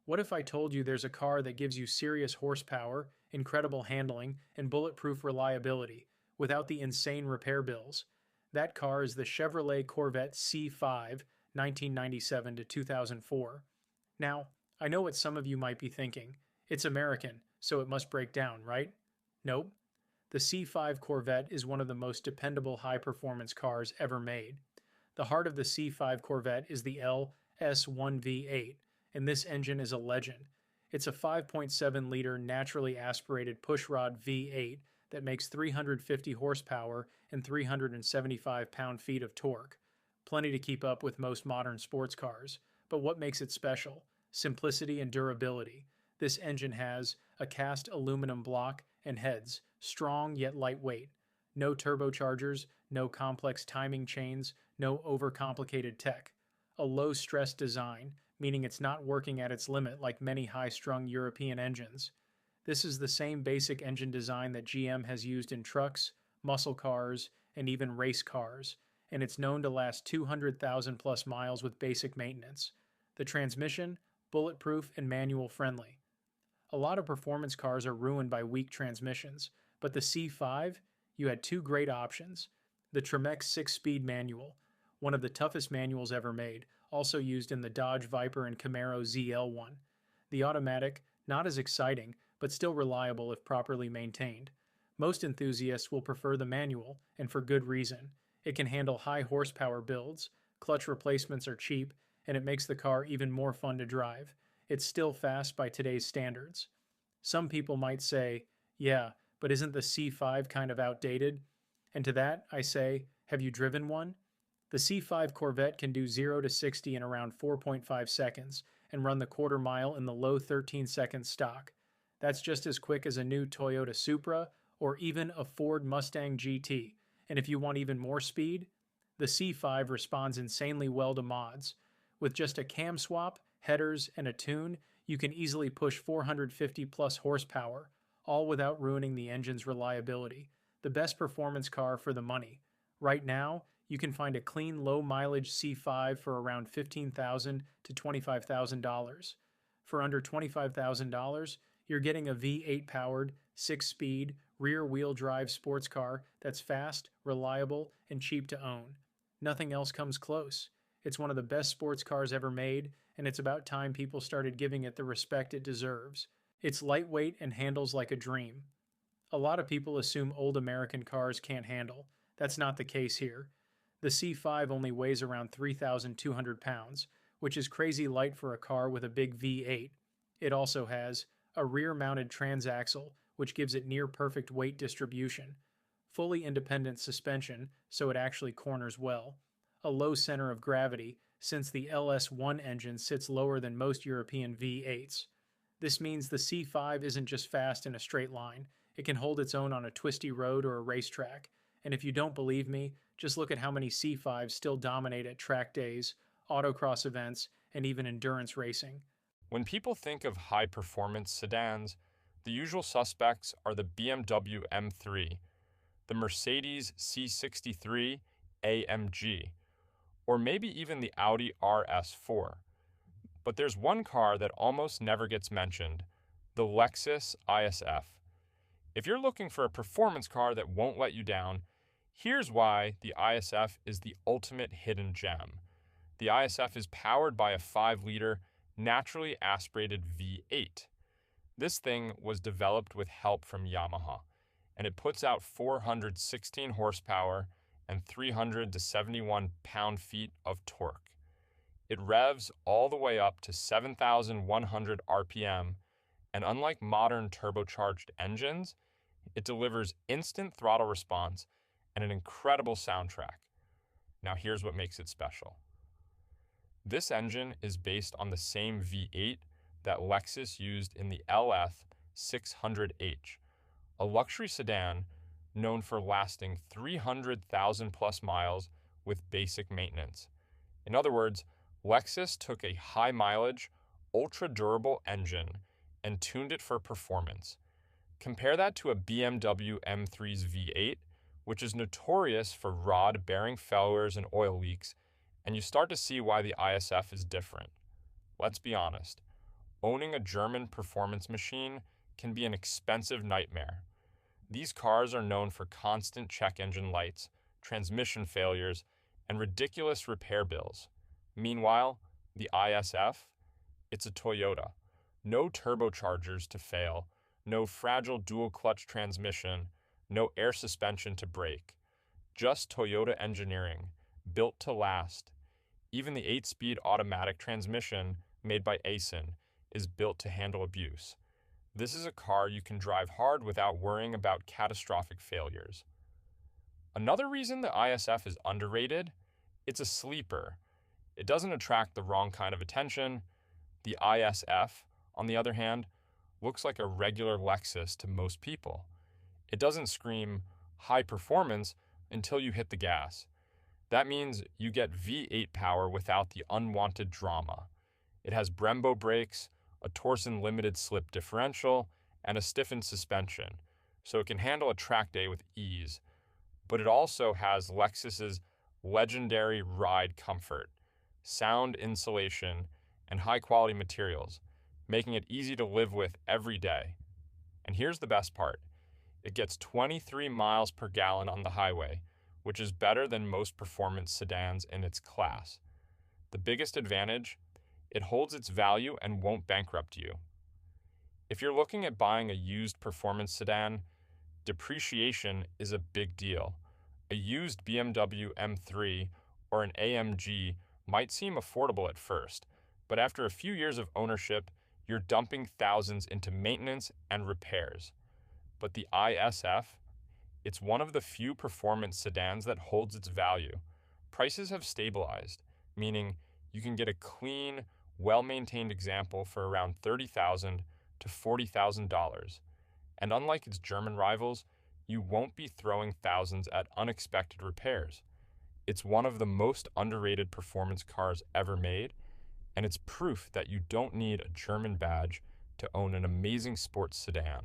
What if I told you there's a car that gives you serious horsepower, incredible handling, and bulletproof reliability without the insane repair bills? That car is the Chevrolet Corvette C5, 1997 to 2004. Now, I know what some of you might be thinking. It's American, so it must break down, right? Nope. The C5 Corvette is one of the most dependable high performance cars ever made. The heart of the C5 Corvette is the LS1V8, and this engine is a legend. It's a 5.7-liter naturally aspirated pushrod V8 that makes 350 horsepower and 375 pound-feet of torque. Plenty to keep up with most modern sports cars. But what makes it special? Simplicity and durability. This engine has a cast aluminum block and heads, strong yet lightweight. No turbochargers, no complex timing chains, no overcomplicated tech. A low-stress design, meaning it's not working at its limit like many high-strung European engines. This is the same basic engine design that GM has used in trucks, muscle cars, and even race cars, and it's known to last 200,000 plus miles with basic maintenance. The transmission, bulletproof and manual friendly. A lot of performance cars are ruined by weak transmissions, but the C5, you had two great options. The Tremex 6-speed manual, one of the toughest manuals ever made, also used in the Dodge Viper and Camaro ZL1. The automatic, not as exciting, but still reliable if properly maintained. Most enthusiasts will prefer the manual, and for good reason. It can handle high horsepower builds, clutch replacements are cheap, and it makes the car even more fun to drive. It's still fast by today's standards. Some people might say, yeah, but isn't the C5 kind of outdated? And to that, I say, have you driven one? The C5 Corvette can do 0 to 60 in around 4.5 seconds and run the quarter mile in the low 13-second stock. That's just as quick as a new Toyota Supra or even a Ford Mustang GT. And if you want even more speed, the C5 responds insanely well to mods. With just a cam swap, headers, and a tune, you can easily push 450 plus horsepower, all without ruining the engine's reliability. The best performance car for the money. Right now, you can find a clean, low-mileage C5 for around $15,000 to $25,000. For under $25,000, you're getting a V8-powered, 6-speed, rear-wheel drive sports car that's fast, reliable, and cheap to own. Nothing else comes close. It's one of the best sports cars ever made, and it's about time people started giving it the respect it deserves. It's lightweight and handles like a dream. A lot of people assume old American cars can't handle. That's not the case here. The C5 only weighs around 3,200 pounds, which is crazy light for a car with a big V8. It also has a rear-mounted transaxle, which gives it near-perfect weight distribution, fully independent suspension, so it actually corners well, a low center of gravity, since the LS1 engine sits lower than most European V8s. This means the C5 isn't just fast in a straight line, it can hold its own on a twisty road or a racetrack. And if you don't believe me, just look at how many C5s still dominate at track days, autocross events, and even endurance racing. When people think of high-performance sedans, the usual suspects are the BMW M3, the Mercedes C63 AMG, or maybe even the Audi RS4. But there's one car that almost never gets mentioned, the Lexus ISF. If you're looking for a performance car that won't let you down, here's why the ISF is the ultimate hidden gem. The ISF is powered by a 5-liter, naturally aspirated V8. This thing was developed with help from Yamaha, and it puts out 416 horsepower and 300 to 71 pound-feet of torque. It revs all the way up to 7,100 RPM, and unlike modern turbocharged engines, it delivers instant throttle response and an incredible soundtrack. Now here's what makes it special. This engine is based on the same V8 that Lexus used in the LF 600H, a luxury sedan known for lasting 300,000 plus miles with basic maintenance. In other words, Lexus took a high-mileage, ultra-durable engine and tuned it for performance. Compare that to a BMW M3's V8, which is notorious for rod-bearing failures and oil leaks, and you start to see why the ISF is different. Let's be honest. owning a German performance machine can be an expensive nightmare. These cars are known for constant check engine lights, transmission failures, and ridiculous repair bills. Meanwhile, the ISF, it's a Toyota. No turbochargers to fail, no fragile dual clutch transmission, no air suspension to break. Just Toyota engineering, built to last. Even the 8-speed automatic transmission made by Aisin is built to handle abuse. This is a car you can drive hard without worrying about catastrophic failures. Another reason the ISF is underrated, it's a sleeper. It doesn't attract the wrong kind of attention. The ISF, on the other hand, looks like a regular Lexus to most people. It doesn't scream high performance until you hit the gas. That means you get V8 power without the unwanted drama. It has Brembo brakes, a Torsen limited slip differential, and a stiffened suspension, so it can handle a track day with ease. But it also has Lexus's legendary ride comfort, sound insulation, and high-quality materials, making it easy to live with every day. And here's the best part. It gets 23 miles per gallon on the highway, which is better than most performance sedans in its class. The biggest advantage, it holds its value and won't bankrupt you. If you're looking at buying a used performance sedan, depreciation is a big deal. A used BMW M3 or an AMG might seem affordable at first, but after a few years of ownership, you're dumping thousands into maintenance and repairs. But the ISF, it's one of the few performance sedans that holds its value. Prices have stabilized, meaning you can get a clean, well-maintained example for around $30,000 to $40,000. And unlike its German rivals, you won't be throwing thousands at unexpected repairs. It's one of the most underrated performance cars ever made, and it's proof that you don't need a German badge to own an amazing sports sedan.